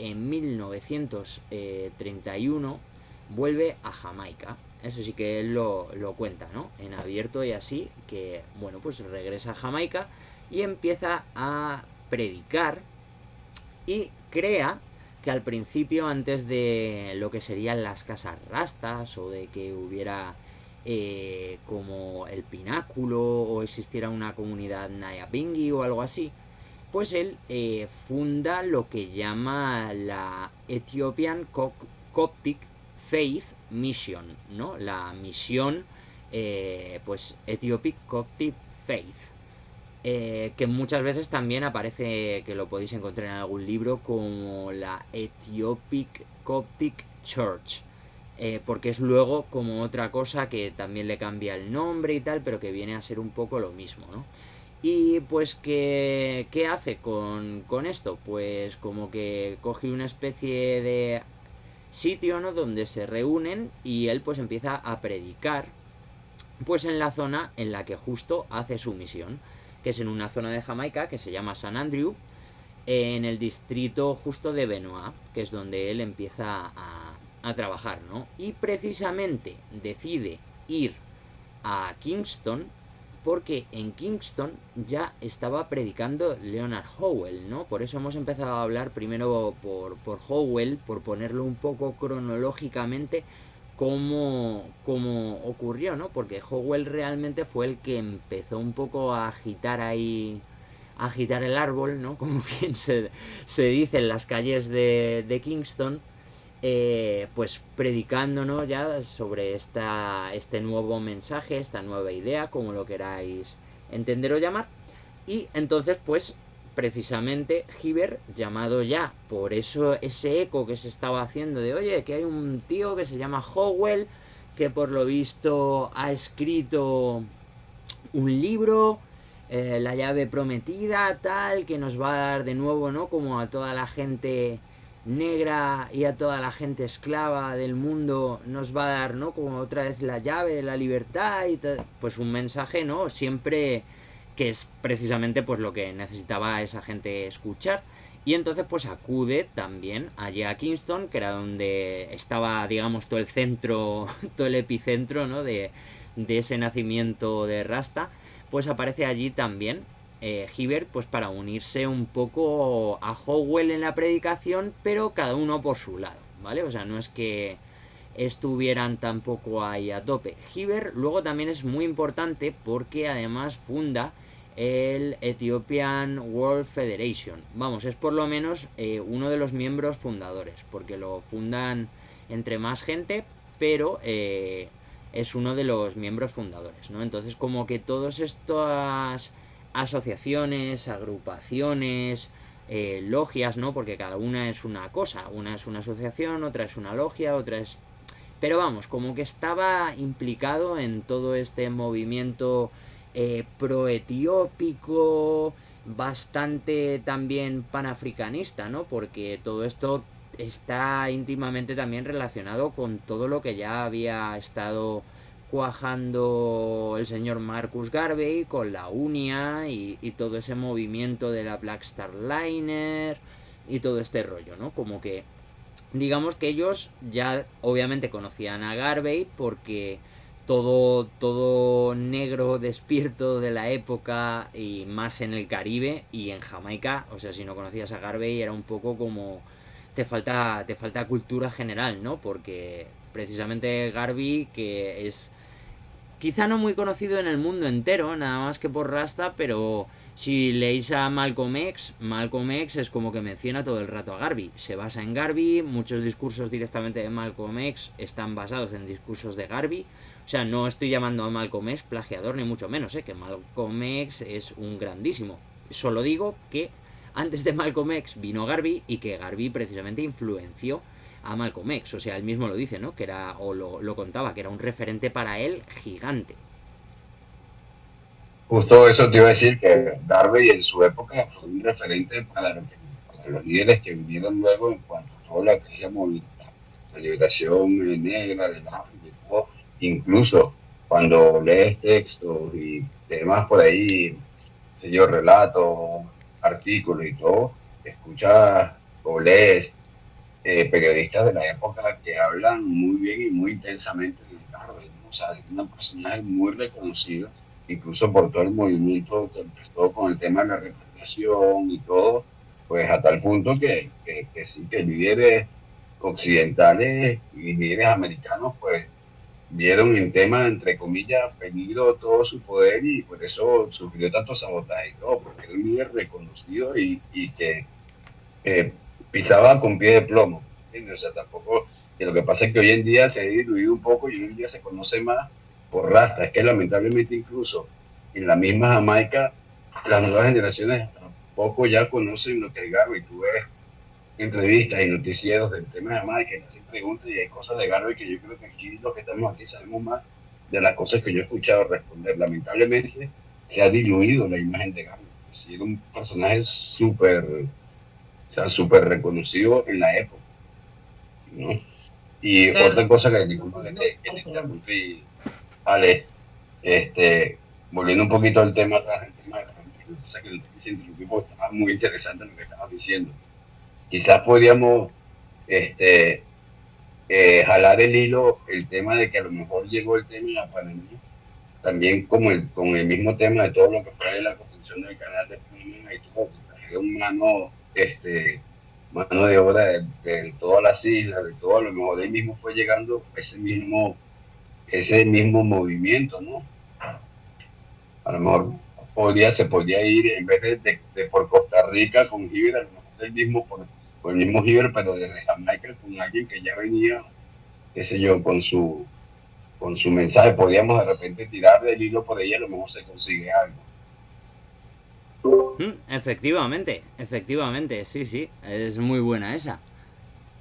en 1931 vuelve a Jamaica. Eso sí que él lo cuenta, ¿no? En abierto y así, que, bueno, pues regresa a Jamaica y empieza a predicar y crea que al principio, antes de lo que serían las casas rastas o de que hubiera como el pináculo o existiera una comunidad Nyabingi o algo así, pues él funda lo que llama la Ethiopian Coptic Faith Mission, ¿no? La misión, pues Ethiopic Coptic Faith, que muchas veces también aparece, que lo podéis encontrar en algún libro, como la Ethiopic Coptic Church, porque es luego como otra cosa que también le cambia el nombre y tal, pero que viene a ser un poco lo mismo, ¿no? Y pues, ¿qué hace con esto? Pues como que coge una especie de sitio, ¿no?, donde se reúnen y él pues empieza a predicar pues en la zona en la que justo hace su misión, que es en una zona de Jamaica que se llama San Andrew, en el distrito justo de Benoit, que es donde él empieza a trabajar, ¿no? Y precisamente decide ir a Kingston porque en Kingston ya estaba predicando Leonard Howell, ¿no? Por eso hemos empezado a hablar primero por Howell, por ponerlo un poco cronológicamente cómo ocurrió, ¿no? Porque Howell realmente fue el que empezó un poco a agitar ahí, a agitar el árbol, ¿no? Como quien se dice en las calles de Kingston, pues predicando, ¿no?, ya sobre este nuevo mensaje, esta nueva idea, como lo queráis entender o llamar. Y entonces, pues, precisamente Hibbert, llamado ya por eso, ese eco que se estaba haciendo de, oye, que hay un tío que se llama Howell, que por lo visto ha escrito un libro, la llave prometida, tal, que nos va a dar de nuevo, ¿no?, como a toda la gente negra y a toda la gente esclava del mundo, nos va a dar, ¿no?, como otra vez la llave de la libertad y tal. Pues un mensaje, ¿no?, siempre, que es precisamente pues lo que necesitaba esa gente escuchar. Y entonces pues acude también allí a Kingston, que era donde estaba, digamos, todo el centro, todo el epicentro, ¿no?, de ese nacimiento de Rasta. Pues aparece allí también Hibbert, pues para unirse un poco a Howell en la predicación, pero cada uno por su lado, ¿vale? O sea, no es que estuvieran tampoco ahí a tope. Hibbert luego también es muy importante porque además funda el Ethiopian World Federation. Vamos, es por lo menos uno de los miembros fundadores, porque lo fundan entre más gente, pero es uno de los miembros fundadores, ¿no? Entonces, como que todas estas asociaciones, agrupaciones, logias, ¿no? Porque cada una es una cosa. Una es una asociación, otra es una logia, otra es... Pero vamos, como que estaba implicado en todo este movimiento proetiópico, bastante también panafricanista, ¿no? Porque todo esto está íntimamente también relacionado con todo lo que ya había estado cuajando el señor Marcus Garvey con la UNIA y todo ese movimiento de la Black Star Liner y todo este rollo, ¿no? Como que digamos que ellos ya obviamente conocían a Garvey porque todo negro despierto de la época y más en el Caribe y en Jamaica, o sea, si no conocías a Garvey era un poco como te falta cultura general, ¿no? Porque precisamente Garvey, que es quizá no muy conocido en el mundo entero, nada más que por Rasta, pero si leéis a Malcolm X, Malcolm X es como que menciona todo el rato a Garvey. Se basa en Garvey, muchos discursos directamente de Malcolm X están basados en discursos de Garvey. O sea, no estoy llamando a Malcolm X plagiador, ni mucho menos, que Malcolm X es un grandísimo. Solo digo que antes de Malcolm X vino Garvey y que Garvey precisamente influenció a Malcolm X. O sea, él mismo lo dice, ¿no? Que era, o lo contaba, que era un referente para él gigante. Justo eso te iba a decir, que Garvey en su época fue un referente para los líderes que vinieron luego en cuanto a toda la que llamó la liberación negra del África y todo. Incluso cuando lees textos y demás por ahí, sé yo, relatos, artículos y todo, escuchas o lees periodistas de la época que hablan muy bien y muy intensamente de Garvey, ¿no? O sea, es un personaje muy reconocido, incluso por todo el movimiento que empezó con el tema de la repatriación y todo, pues a tal punto que sí, que líderes occidentales y líderes americanos, pues vieron en tema, entre comillas, peligro todo su poder y por eso sufrió tanto sabotaje y todo, porque era un líder reconocido y que eh, pisaba con pie de plomo, ¿entiendes? O sea, tampoco, que lo que pasa es que hoy en día se ha diluido un poco y hoy en día se conoce más por raza, es que lamentablemente incluso en la misma Jamaica, las nuevas generaciones tampoco ya conocen lo que es Garvey, tú ves entrevistas y noticieros del tema de Jamaica, que hacen preguntas y hay cosas de Garvey que yo creo que aquí los que estamos aquí sabemos más de las cosas que yo he escuchado responder. Lamentablemente se ha diluido la imagen de Garvey, si era un personaje súper, o sea, súper reconocido en la época, ¿no? Y Claro, otra cosa que, disculpa que te interrumpí, Ale, volviendo un poquito al tema atrás, el tema de la pasa que se interrumpió porque estaba muy interesante lo que estabas diciendo. Quizás podríamos este, jalar el hilo, el tema de que a lo mejor llegó el tema de la pandemia, también como con el mismo tema de todo lo que fue la construcción del canal de Panamá y todo, trajeron mano de obra de todas las islas, de todo, a lo mejor de ahí mismo fue llegando ese mismo movimiento, ¿no? A lo mejor se podría ir, en vez de por Costa Rica con Giver, a lo mejor por el mismo Giver, pero desde Jamaica con alguien que ya venía, qué sé yo, con su mensaje, podíamos de repente tirar del hilo por ahí, a lo mejor se consigue algo. Efectivamente, efectivamente, sí, sí, es muy buena esa.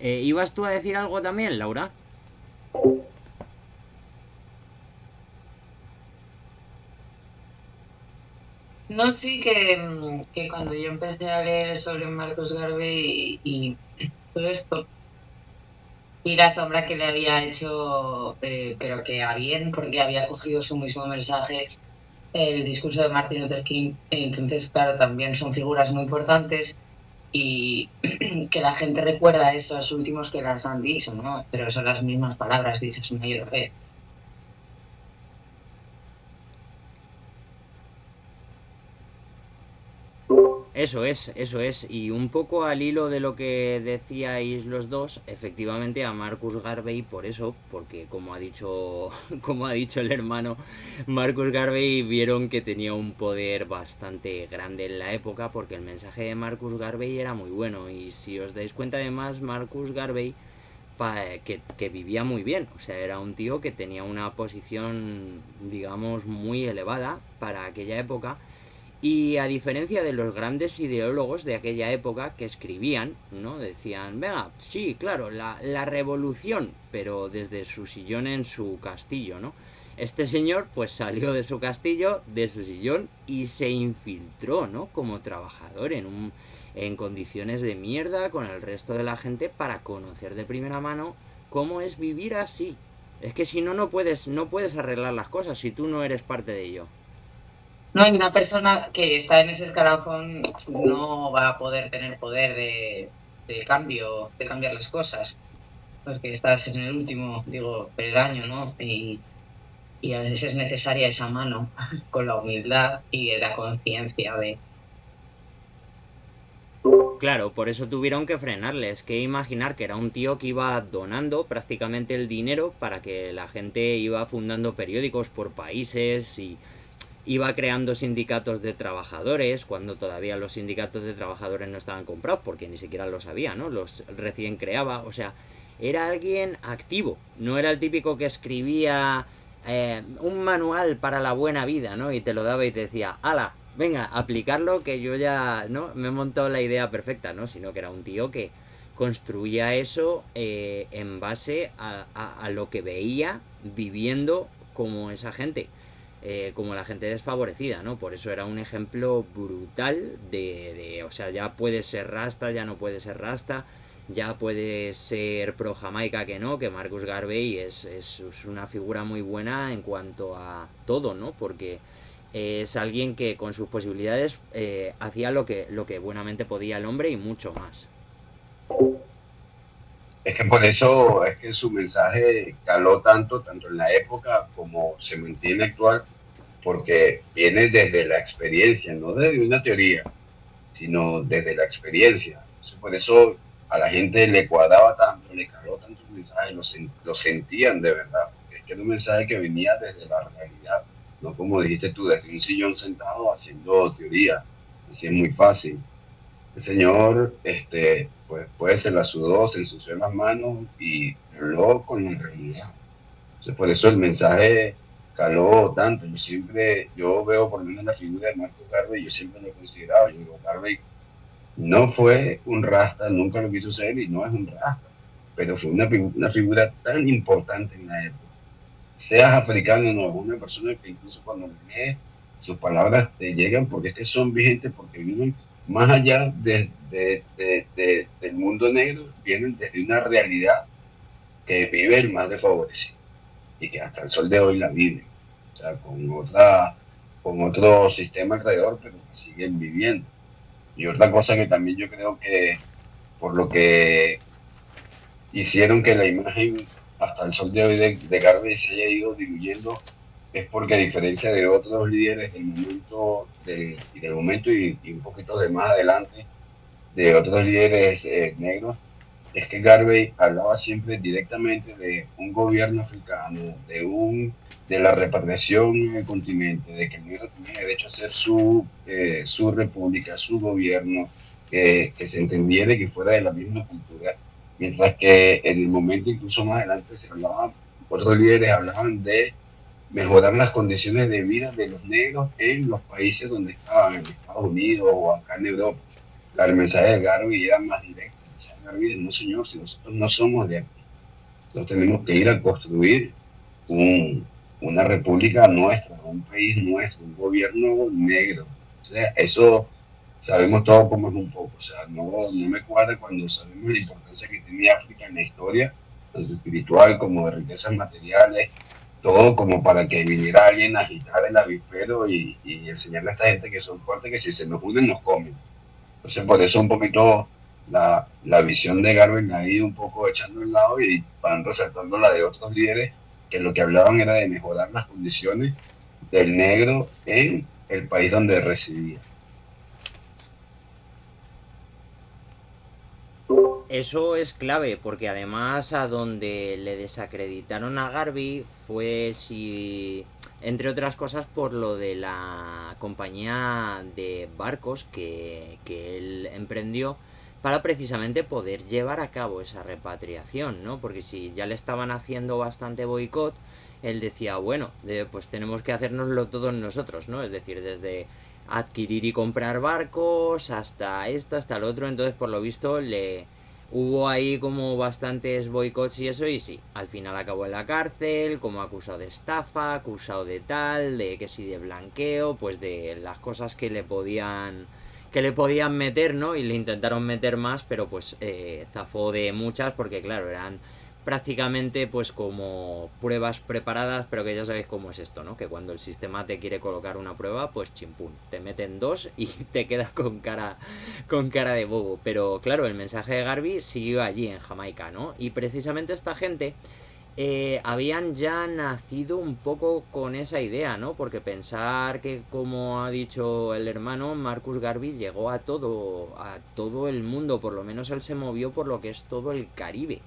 ¿Ibas tú a decir algo también, Laura? no, sí que cuando yo empecé a leer sobre Marcus Garvey y todo esto, y la sombra que le había hecho, pero que a bien, porque había cogido su mismo mensaje, el discurso de Martin Luther King. Entonces, claro, también son figuras muy importantes y que la gente recuerda esos últimos que las han dicho, ¿no? Pero son las mismas palabras dichas una y otra vez. Eso es. Y un poco al hilo de lo que decíais los dos, efectivamente a Marcus Garvey, por eso, porque como ha dicho, como ha dicho el hermano, Marcus Garvey vieron que tenía un poder bastante grande en la época, porque el mensaje de Marcus Garvey era muy bueno. Y si os dais cuenta además, Marcus Garvey que vivía muy bien, o sea, era un tío que tenía una posición, digamos, muy elevada para aquella época y a diferencia de los grandes ideólogos de aquella época que escribían, ¿no? Decían, venga, sí, claro, la revolución, pero desde su sillón en su castillo, ¿no? Este señor pues salió de su castillo, de su sillón y se infiltró, ¿no? Como trabajador en condiciones de mierda con el resto de la gente para conocer de primera mano cómo es vivir así. Es que si no, no puedes arreglar las cosas si tú no eres parte de ello. No hay una persona que está en ese escalafón, no va a poder tener poder de cambio, de cambiar las cosas, porque estás en el último, digo, peldaño, ¿no? Y a veces es necesaria esa mano con la humildad y la conciencia de... Claro, por eso tuvieron que frenarle. Es que imaginar que era un tío que iba donando prácticamente el dinero para que la gente iba fundando periódicos por países y iba creando sindicatos de trabajadores cuando todavía los sindicatos de trabajadores no estaban comprados porque ni siquiera lo sabía, ¿no? Los recién creaba, o sea, era alguien activo, no era el típico que escribía un manual para la buena vida, ¿no? Y te lo daba y te decía, ala, venga, aplicarlo que yo ya, ¿no? Me he montado la idea perfecta, ¿no? Sino que era un tío que construía eso en base a lo que veía viviendo como esa gente. Como la gente desfavorecida, ¿no? Por eso era un ejemplo brutal o sea, ya puede ser rasta, ya no puede ser rasta, ya puede ser pro Jamaica que no, que Marcus Garvey es una figura muy buena en cuanto a todo, ¿no? Porque es alguien que con sus posibilidades hacía lo que buenamente podía el hombre y mucho más. Es que por eso es que su mensaje caló tanto, tanto en la época como se mantiene actual, porque viene desde la experiencia, no desde una teoría, sino desde la experiencia. Entonces, por eso a la gente le cuadraba tanto, le caló tanto el mensaje, lo sentían de verdad, porque es que era un mensaje que venía desde la realidad, no como dijiste tú, desde un sillón sentado haciendo teoría. Así es muy fácil. El señor, pues se la sudó, se ensució las manos y habló con la realidad. Entonces, por eso el mensaje caló tanto. Yo veo por lo menos la figura de Marcos Garvey, yo siempre lo he considerado. Yo digo, Garvey no fue un rasta, nunca lo quiso ser y no es un rasta, pero fue una figura tan importante en la época. Seas africano o no, es una persona que incluso cuando lees sus palabras te llegan porque es que son vigentes, porque viven más allá del mundo negro, vienen desde una realidad que vive el más desfavorecido y que hasta el sol de hoy la viven, o sea, con otro sistema alrededor, pero que siguen viviendo. Y otra cosa que también yo creo que por lo que hicieron que la imagen hasta el sol de hoy de Garvey se haya ido diluyendo es porque a diferencia de otros líderes del momento y un poquito de más adelante, de otros líderes negros, es que Garvey hablaba siempre directamente de un gobierno africano, de la repatriación en el continente, de que el negro tenía derecho a hacer su república, su gobierno, que se entendiera y que fuera de la misma cultura. Mientras que en el momento incluso más adelante otros líderes hablaban de mejorar las condiciones de vida de los negros en los países donde estaban, en Estados Unidos o acá en Europa. Claro, el mensaje de Garvey era más directo. El mensaje de Garvey es, no señor, si nosotros no somos de aquí, nosotros tenemos que ir a construir un, una república nuestra, un país nuestro, un gobierno negro. O sea, eso sabemos todo cómo es un poco. O sea, no me cuadra cuando sabemos la importancia que tenía África en la historia, tanto espiritual como de riquezas materiales, todo como para que viniera alguien a agitar el avispero y enseñarle a esta gente que son fuertes, que si se nos unen nos comen. Entonces, por eso un poquito la visión de Garvey la ha ido un poco echando al lado y van resaltando la de otros líderes que lo que hablaban era de mejorar las condiciones del negro en el país donde residía. Eso es clave, porque además a donde le desacreditaron a Garvey fue si, entre otras cosas, por lo de la compañía de barcos que él emprendió para precisamente poder llevar a cabo esa repatriación, ¿no? Porque si ya le estaban haciendo bastante boicot, él decía, bueno, pues tenemos que hacérnoslo todos nosotros, ¿no? Es decir, desde adquirir y comprar barcos hasta esto, hasta el otro, entonces por lo visto le hubo ahí como bastantes boicots y eso, y sí, al final acabó en la cárcel, como acusado de estafa, acusado de tal, de que sí de blanqueo, pues de las cosas que le podían meter, ¿no? Y le intentaron meter más, pero pues zafó de muchas porque claro, eran prácticamente pues como pruebas preparadas, pero que ya sabéis cómo es esto, ¿no? Que cuando el sistema te quiere colocar una prueba, pues chimpún, te meten dos y te quedas con cara de bobo. Pero claro, el mensaje de Garvey siguió allí en Jamaica, ¿no? Y precisamente esta gente habían ya nacido un poco con esa idea, ¿no? Porque pensar que, como ha dicho el hermano, Marcus Garvey llegó a todo el mundo, por lo menos él se movió por lo que es todo el Caribe.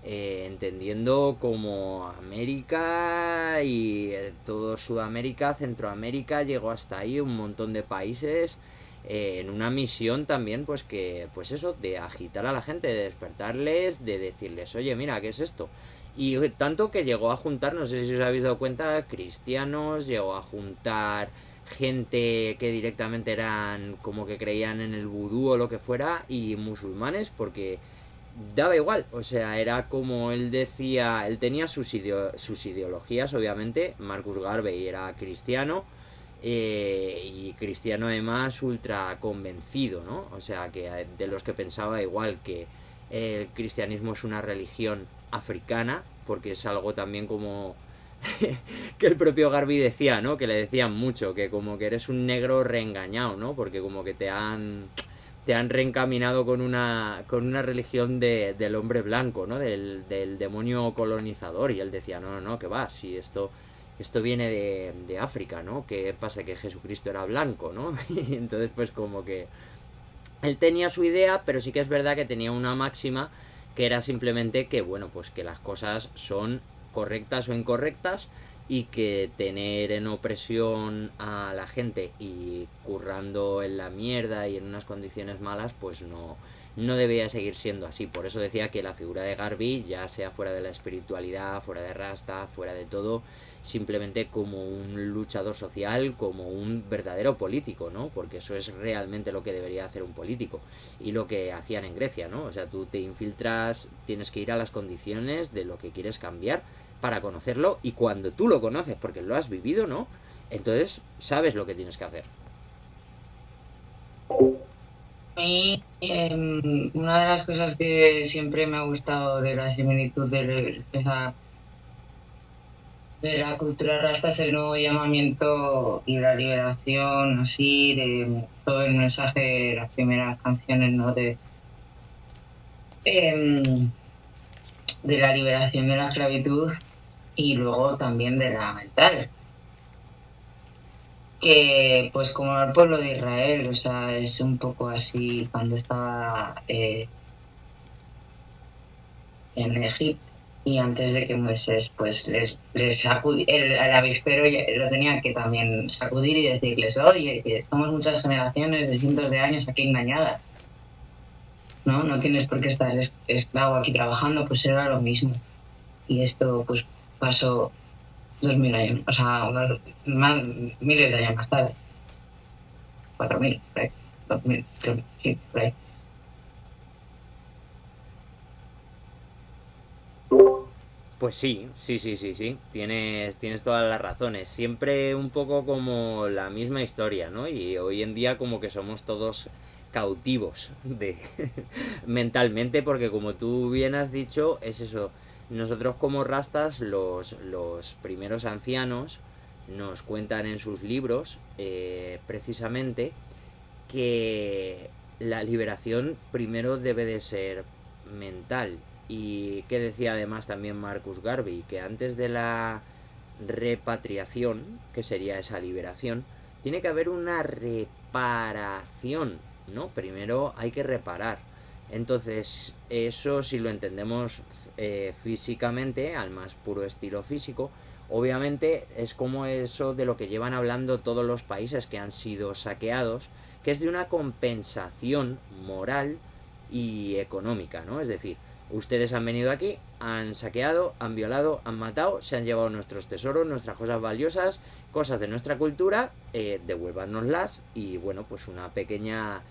Entendiendo como América y todo Sudamérica, Centroamérica, llegó hasta ahí un montón de países en una misión también pues que pues eso, de agitar a la gente, de despertarles, de decirles, oye, mira, ¿qué es esto? Y tanto que llegó a juntar, no sé si os habéis dado cuenta, cristianos, llegó a juntar gente que directamente eran como que creían en el vudú o lo que fuera, y musulmanes, porque daba igual, o sea, era como él decía, él tenía sus ideologías, obviamente. Marcus Garvey era cristiano, y cristiano además ultra convencido, ¿no? O sea, que de los que pensaba igual que el cristianismo es una religión africana, porque es algo también como que el propio Garvey decía, ¿no? Que le decían mucho, que como que eres un negro reengañado, ¿no? Porque como que te han te han reencaminado con una religión del hombre blanco, ¿no? Del demonio colonizador. Y él decía, no, no, no, que va, si esto viene de África, ¿no? ¿Qué pasa? Que Jesucristo era blanco, ¿no? Y entonces pues como que él tenía su idea, pero sí que es verdad que tenía una máxima que era simplemente que, bueno, pues que las cosas son correctas o incorrectas y que tener en opresión a la gente y currando en la mierda y en unas condiciones malas, pues no debía seguir siendo así. Por eso decía que la figura de Garvey, ya sea fuera de la espiritualidad, fuera de Rasta, fuera de todo, simplemente como un luchador social, como un verdadero político, ¿no? Porque eso es realmente lo que debería hacer un político. Y lo que hacían en Grecia, ¿no? O sea, tú te infiltras, tienes que ir a las condiciones de lo que quieres cambiar para conocerlo, y cuando tú lo conoces, porque lo has vivido, ¿no? Entonces sabes lo que tienes que hacer. A mí, una de las cosas que siempre me ha gustado de la similitud de la cultura rasta es el nuevo llamamiento y la liberación, así, de todo el mensaje de las primeras canciones, ¿no? De la liberación de la esclavitud y luego también de la mental. Que pues como el pueblo de Israel, o sea, es un poco así cuando estaba en Egipto y antes de que Moisés pues les sacudí, el avispero lo tenía que también sacudir y decirles, oye, que somos muchas generaciones de cientos de años aquí engañadas, no tienes por qué estar esclavo aquí trabajando, pues era lo mismo. Y esto pues pasó 2000 años, o sea, miles de años más tarde. 4000, por ahí. 2000, sí, por ahí. Pues sí. Tienes todas las razones. Siempre un poco como la misma historia, ¿no? Y hoy en día como que somos todos cautivos de mentalmente, porque como tú bien has dicho, es eso. Nosotros como rastas, los primeros ancianos nos cuentan en sus libros, precisamente, que la liberación primero debe de ser mental. Y que decía además también Marcus Garvey, que antes de la repatriación, que sería esa liberación, tiene que haber una reparación, ¿no? Primero hay que reparar. Entonces, eso si lo entendemos físicamente, al más puro estilo físico, obviamente es como eso de lo que llevan hablando todos los países que han sido saqueados, que es de una compensación moral y económica, ¿no? Es decir, ustedes han venido aquí, han saqueado, han violado, han matado, se han llevado nuestros tesoros, nuestras cosas valiosas, cosas de nuestra cultura, devuélvanoslas y bueno, pues una pequeña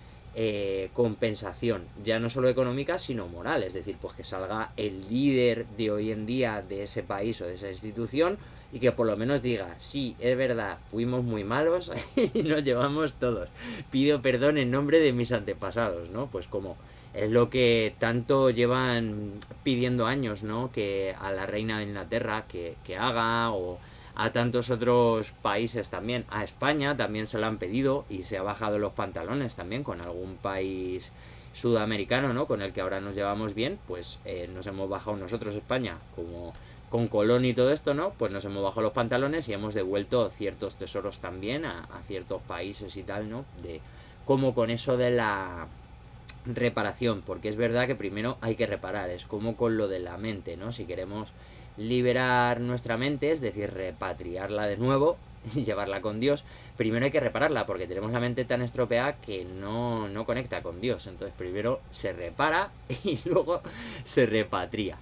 compensación, ya no solo económica, sino moral. Es decir, pues que salga el líder de hoy en día de ese país o de esa institución y que por lo menos diga, sí, es verdad, fuimos muy malos y nos llevamos todos. Pido perdón en nombre de mis antepasados, ¿no? Pues como es lo que tanto llevan pidiendo años, ¿no? Que a la reina de Inglaterra que haga, o a tantos otros países también. A España también se lo han pedido y se ha bajado los pantalones también con algún país sudamericano, ¿no? Con el que ahora nos llevamos bien, pues nos hemos bajado nosotros, España, como con Colón y todo esto, ¿no? Pues nos hemos bajado los pantalones y hemos devuelto ciertos tesoros también a ciertos países y tal, ¿no? Como con eso de la reparación, porque es verdad que primero hay que reparar, es como con lo de la mente, ¿no? Si queremos liberar nuestra mente, es decir, repatriarla de nuevo y llevarla con Dios, primero hay que repararla, porque tenemos la mente tan estropeada que no conecta con Dios. Entonces primero se repara y luego se repatria.